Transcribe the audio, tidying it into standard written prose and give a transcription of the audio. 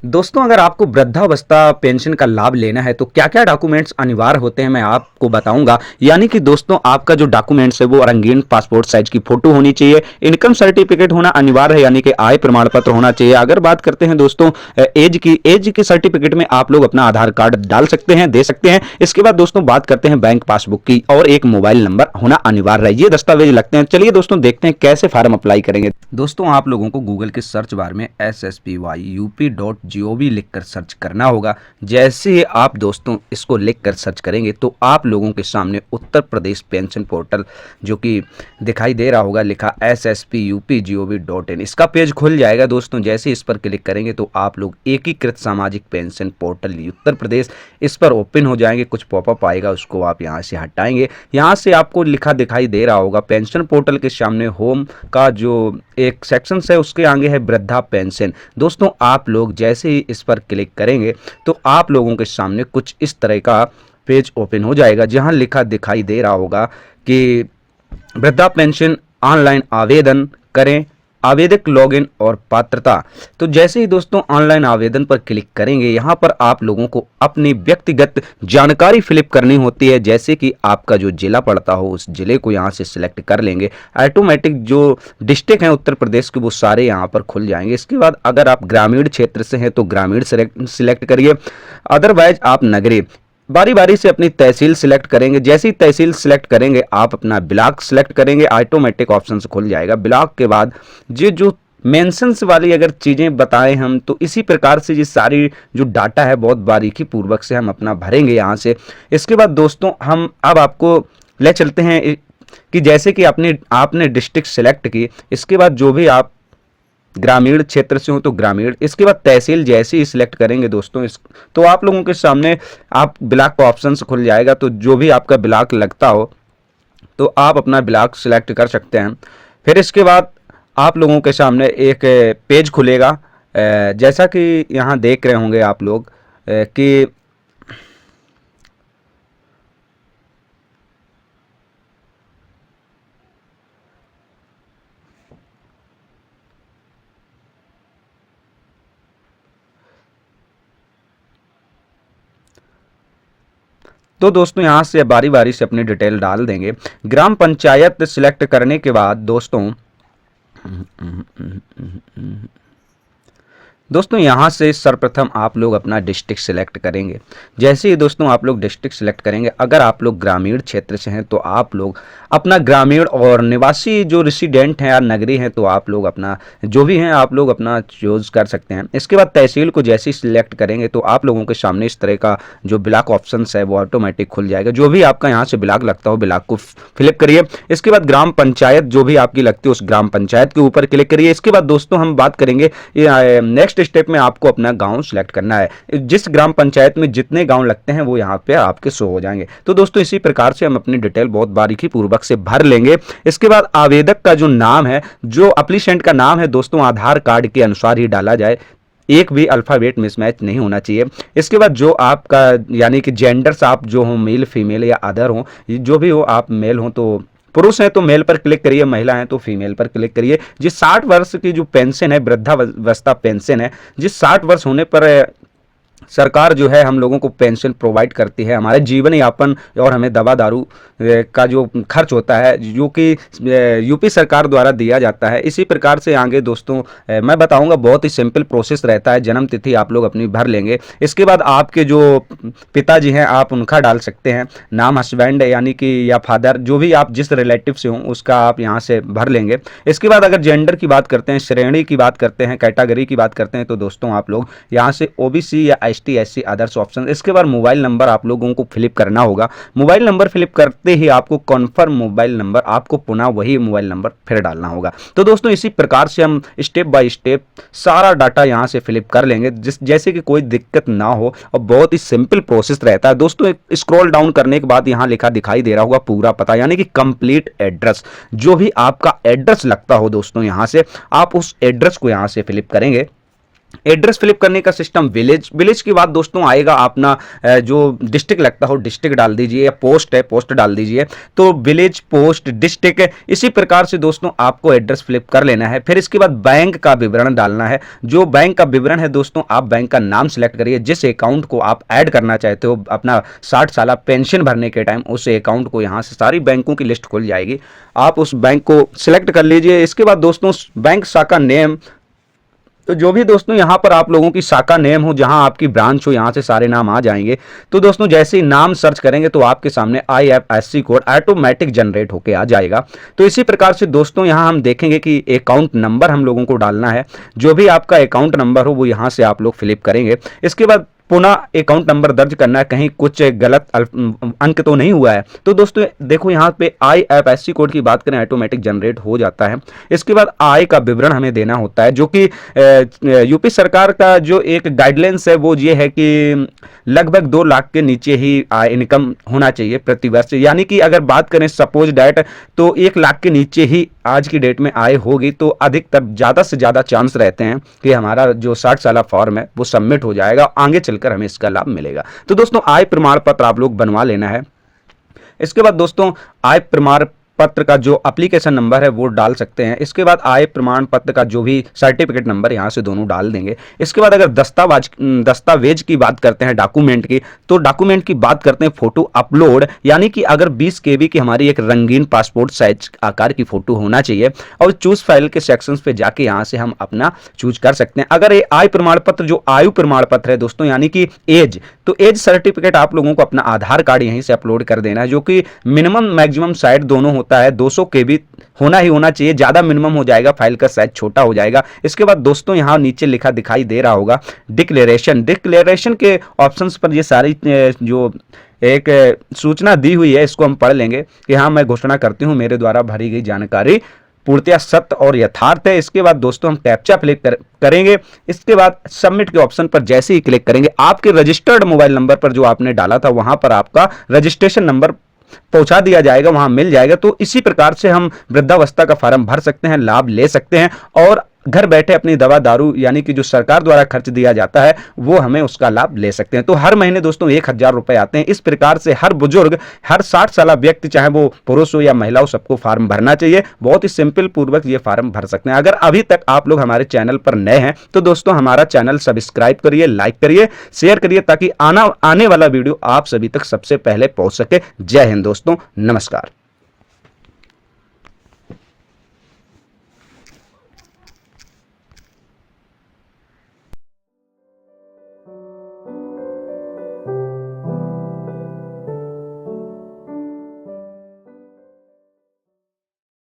दोस्तों, अगर आपको वृद्धावस्था पेंशन का लाभ लेना है तो क्या क्या डॉक्यूमेंट्स अनिवार्य होते हैं मैं आपको बताऊंगा। यानी कि दोस्तों, आपका जो डॉक्यूमेंट्स है वो रंगीन पासपोर्ट साइज की फोटो होनी चाहिए, इनकम सर्टिफिकेट होना अनिवार्य है, यानी कि आय प्रमाण पत्र होना चाहिए। अगर बात करते हैं दोस्तों एज के सर्टिफिकेट में आप लोग अपना आधार कार्ड डाल सकते हैं, दे सकते हैं। इसके बाद दोस्तों बात करते हैं बैंक पासबुक की, और एक मोबाइल नंबर होना अनिवार्य है। ये दस्तावेज लगते हैं। चलिए दोस्तों देखते हैं कैसे फॉर्म अप्लाई करेंगे। दोस्तों, आप लोगों को गूगल के सर्च बार में SSPYUP.gov लिखकर सर्च करना होगा। जैसे ही आप दोस्तों इसको लिखकर सर्च करेंगे तो आप लोगों के सामने उत्तर प्रदेश पेंशन पोर्टल जो कि दिखाई दे रहा होगा, लिखा SSPUP.gov.in, इसका पेज खुल जाएगा। दोस्तों जैसे इस पर क्लिक करेंगे तो आप लोग एकीकृत सामाजिक पेंशन पोर्टल उत्तर प्रदेश, इस पर ओपन हो जाएंगे। कुछ पॉपअप आएगा, उसको आप यहाँ से हटाएंगे। यहाँ से आपको लिखा दिखाई दे रहा होगा पेंशन पोर्टल के सामने होम का जो एक सेक्शन है उसके आगे है वृद्धा पेंशन। दोस्तों आप लोग जैसे ही इस पर क्लिक करेंगे तो आप लोगों के सामने कुछ इस तरह का पेज ओपन हो जाएगा, जहां लिखा दिखाई दे रहा होगा कि वृद्धा पेंशन ऑनलाइन आवेदन करें, आवेदक लॉगिन और पात्रता। तो जैसे ही दोस्तों ऑनलाइन आवेदन पर क्लिक करेंगे, यहाँ पर आप लोगों को अपनी व्यक्तिगत जानकारी फिलअप करनी होती है। जैसे कि आपका जो जिला पड़ता हो उस जिले को यहाँ से सिलेक्ट कर लेंगे। ऑटोमेटिक जो डिस्ट्रिक्ट हैं उत्तर प्रदेश के वो सारे यहाँ पर खुल जाएंगे। इसके बाद अगर आप ग्रामीण क्षेत्र से हैं तो ग्रामीण सिलेक्ट करिए, अदरवाइज आप नगरीय। बारी बारी से अपनी तहसील सिलेक्ट करेंगे। जैसे ही तहसील सिलेक्ट करेंगे आप अपना ब्लॉक सिलेक्ट करेंगे, ऑटोमेटिक ऑप्शन से खुल जाएगा। ब्लॉक के बाद ये जो मेंशंस वाली अगर चीज़ें बताएं हम, तो इसी प्रकार से ये सारी जो डाटा है बहुत बारीकी पूर्वक से हम अपना भरेंगे यहाँ से। इसके बाद दोस्तों हम अब आपको ले चलते हैं कि जैसे कि आपने डिस्ट्रिक्ट सेलेक्ट की, इसके बाद जो भी आप ग्रामीण क्षेत्र से हो तो ग्रामीण, इसके बाद तहसील जैसे ही सिलेक्ट करेंगे दोस्तों तो आप लोगों के सामने आप ब्लॉक का ऑप्शन खुल जाएगा। तो जो भी आपका ब्लॉक लगता हो तो आप अपना ब्लॉक सिलेक्ट कर सकते हैं। फिर इसके बाद आप लोगों के सामने एक पेज खुलेगा, जैसा कि यहाँ देख रहे होंगे आप लोग कि तो दोस्तों यहाँ से बारी बारी से अपनी डिटेल डाल देंगे। ग्राम पंचायत सिलेक्ट करने के बाद दोस्तों यहाँ से सर्वप्रथम आप लोग अपना डिस्ट्रिक्ट सिलेक्ट करेंगे। जैसे ही दोस्तों आप लोग डिस्ट्रिक्ट सिलेक्ट करेंगे, अगर आप लोग ग्रामीण क्षेत्र से हैं तो आप लोग अपना ग्रामीण, और निवासी जो रेसिडेंट हैं या नगरी हैं तो आप लोग अपना जो भी हैं आप लोग अपना चूज कर सकते हैं। इसके बाद तहसील को जैसे ही सिलेक्ट करेंगे तो आप लोगों के सामने इस तरह का जो ब्लॉक ऑप्शन है वो ऑटोमेटिक खुल जाएगा। जो भी आपका यहाँ से ब्लॉक लगता हो ब्लॉक को फिलअप करिए। इसके बाद ग्राम पंचायत जो भी आपकी लगती है उस ग्राम पंचायत के ऊपर क्लिक करिए। इसके बाद दोस्तों हम बात करेंगे नेक्स्ट स्टेप में आपको अपना गांव सिलेक्ट करना है। जिस ग्राम पंचायत में जितने गांव लगते हैं वो यहाँ पे आपके शो हो जाएंगे। तो दोस्तों इसी प्रकार से हम अपनी डिटेल बहुत बारीकी पूर्वक से भर लेंगे। इसके बाद आवेदक का जो नाम है, जो एप्लीकेंट का नाम है दोस्तों आधार कार्ड के अनुसार ही डाला जाए, एक भी अल्फाबेट मिसमैच नहीं होना चाहिए। इसके बाद जो आपका यानी कि जेंडर्स आप जो हो, मेल फीमेल या अदर हो, जो भी हो, आप मेल हो तो पुरुष हैं तो मेल पर क्लिक करिए, महिला हैं तो फीमेल पर क्लिक करिए। जिस 60 वर्ष की जो पेंशन है, वृद्धावस्था पेंशन है, जिस 60 वर्ष होने पर सरकार जो है हम लोगों को पेंशन प्रोवाइड करती है हमारे जीवन यापन और हमें दवा दारू का जो खर्च होता है जो कि यूपी सरकार द्वारा दिया जाता है। इसी प्रकार से आगे दोस्तों मैं बताऊंगा, बहुत ही सिंपल प्रोसेस रहता है। जन्म तिथि आप लोग अपनी भर लेंगे। इसके बाद आपके जो पिताजी हैं आप उनका डाल सकते हैं, नाम हस्बैंड यानी कि या फादर, जो भी आप जिस रिलेटिव से हों उसका आप यहाँ से भर लेंगे। इसके बाद अगर जेंडर की बात करते हैं, श्रेणी की बात करते हैं, कैटेगरी की बात करते हैं तो दोस्तों आप लोग यहाँ से ओबीसी या ST SC अदर्स ऑप्शन। इसके बाद मोबाइल नंबर आप लोगों को फिलिप करना होगा। मोबाइल नंबर फिलिप करते ही आपको कन्फर्म मोबाइल नंबर, आपको पुनः वही मोबाइल नंबर फिर डालना होगा। तो दोस्तों इसी प्रकार से हम स्टेप बाय स्टेप सारा डाटा यहाँ से फिलिप कर लेंगे, जैसे कि कोई दिक्कत ना हो, और बहुत ही सिंपल प्रोसेस रहता है दोस्तों। स्क्रॉल डाउन करने के बाद यहाँ लिखा दिखाई दे रहा होगा पूरा पता, यानी कि कंप्लीट एड्रेस। जो भी आपका एड्रेस लगता हो दोस्तों यहाँ से आप उस एड्रेस को यहाँ से फिलिप करेंगे। एड्रेस फिलिप करने का सिस्टम विलेज, विलेज के बाद दोस्तों आएगा अपना जो डिस्ट्रिक्ट लगता हो डिस्ट्रिक्ट डाल दीजिए, या पोस्ट है पोस्ट डाल दीजिए, तो विलेज पोस्ट डिस्ट्रिक्ट, इसी प्रकार से दोस्तों आपको एड्रेस फिलिप कर लेना है। फिर इसके बाद बैंक का विवरण डालना है। जो बैंक का विवरण है दोस्तों, आप बैंक का नाम सिलेक्ट करिए, जिस अकाउंट को आप ऐड करना चाहते हो अपना 60 साल पेंशन भरने के टाइम, उस अकाउंट को यहाँ से सारी बैंकों की लिस्ट खुल जाएगी, आप उस बैंक को सिलेक्ट कर लीजिए। इसके बाद दोस्तों बैंक शाखा नेम, तो जो भी दोस्तों यहाँ पर आप लोगों की शाखा नेम हो, जहाँ आपकी ब्रांच हो, यहाँ से सारे नाम आ जाएंगे। तो दोस्तों जैसे ही नाम सर्च करेंगे तो आपके सामने IFSC कोड ऑटोमेटिक जनरेट होके आ जाएगा। तो इसी प्रकार से दोस्तों यहाँ हम देखेंगे कि अकाउंट नंबर हम लोगों को डालना है। जो भी आपका अकाउंट नंबर हो वो यहाँ से आप लोग फिलिप करेंगे। इसके बाद पुनः अकाउंट नंबर दर्ज करना है, कहीं कुछ गलत अंक तो नहीं हुआ है। तो दोस्तों देखो यहाँ पे IFSC कोड की बात करें, ऑटोमेटिक जनरेट हो जाता है। इसके बाद आय का विवरण हमें देना होता है, जो कि यूपी सरकार का जो एक गाइडलाइंस है वो ये है कि लगभग 2 लाख के नीचे ही आय इनकम होना चाहिए प्रति वर्ष। यानी कि अगर बात करें सपोज डैट, तो 1 लाख के नीचे ही आज की डेट में आय होगी, तो अधिकतर ज़्यादा से ज़्यादा चांस रहते हैं कि हमारा जो 60 साल फॉर्म है वो सबमिट हो जाएगा, आगे चलकर हमें इसका लाभ मिलेगा। तो दोस्तों आय प्रमाण पत्र आप लोग बनवा लेना है। इसके बाद दोस्तों आय प्रमाण पत्र का जो एप्लीकेशन नंबर है वो डाल सकते हैं। इसके बाद आय प्रमाण पत्र का जो भी सर्टिफिकेट नंबर यहाँ से दोनों डाल देंगे। इसके बाद अगर दस्तावेज की बात करते हैं, डॉक्यूमेंट की, तो डॉक्यूमेंट की बात करते हैं फोटो अपलोड, यानी कि अगर 20 KB की हमारी एक रंगीन पासपोर्ट साइज आकार की फोटो होना चाहिए। और चूज फाइल के सेक्शंस पे जाके यहाँ से हम अपना चूज कर सकते हैं। अगर ये आय प्रमाण पत्र जो आयु प्रमाण पत्र है दोस्तों, यानी कि एज, तो एज सर्टिफिकेट आप लोगों को अपना आधार कार्ड यहीं से अपलोड कर देना है, जो कि मिनिमम मैक्सिमम साइड दोनों होता है 200 KB होना ही होना चाहिए। ज़्यादा मिनिमम हो जाएगा, फाइल का साइज छोटा हो जाएगा। इसके बाद दोस्तों यहाँ नीचे लिखा दिखाई दे रहा होगा डिक्लेरेशन, डिक्लेरेशन के ऑप्शंस पर ये सारी जो एक सूचना दी हुई है इसको हम पढ़ लेंगे कि हाँ मैं घोषणा करती हूँ मेरे द्वारा भरी गई जानकारी पूर्णतया सत्य और यथार्थ है। इसके बाद दोस्तों हम कैप्चा क्लिक करेंगे। इसके बाद सबमिट के ऑप्शन पर जैसे ही क्लिक करेंगे, आपके रजिस्टर्ड मोबाइल नंबर पर जो आपने डाला था वहां पर आपका रजिस्ट्रेशन नंबर पहुंचा दिया जाएगा, वहां मिल जाएगा। तो इसी प्रकार से हम वृद्धावस्था का फॉर्म भर सकते हैं, लाभ ले सकते हैं और घर बैठे अपनी दवा दारू यानी कि जो सरकार द्वारा खर्च दिया जाता है वो हमें उसका लाभ ले सकते हैं। तो हर महीने दोस्तों 1000 रुपए आते हैं। इस प्रकार से हर बुजुर्ग, हर 60 साल व्यक्ति, चाहे वो पुरुष हो या महिला हो, सबको फार्म भरना चाहिए। बहुत ही सिंपल पूर्वक ये फार्म भर सकते हैं। अगर अभी तक आप लोग हमारे चैनल पर नए हैं तो दोस्तों हमारा चैनल सब्सक्राइब करिए, लाइक करिए, शेयर करिए, ताकि आने वाला वीडियो आप सभी तक सबसे पहले पहुंच सके। जय हिंद दोस्तों, नमस्कार।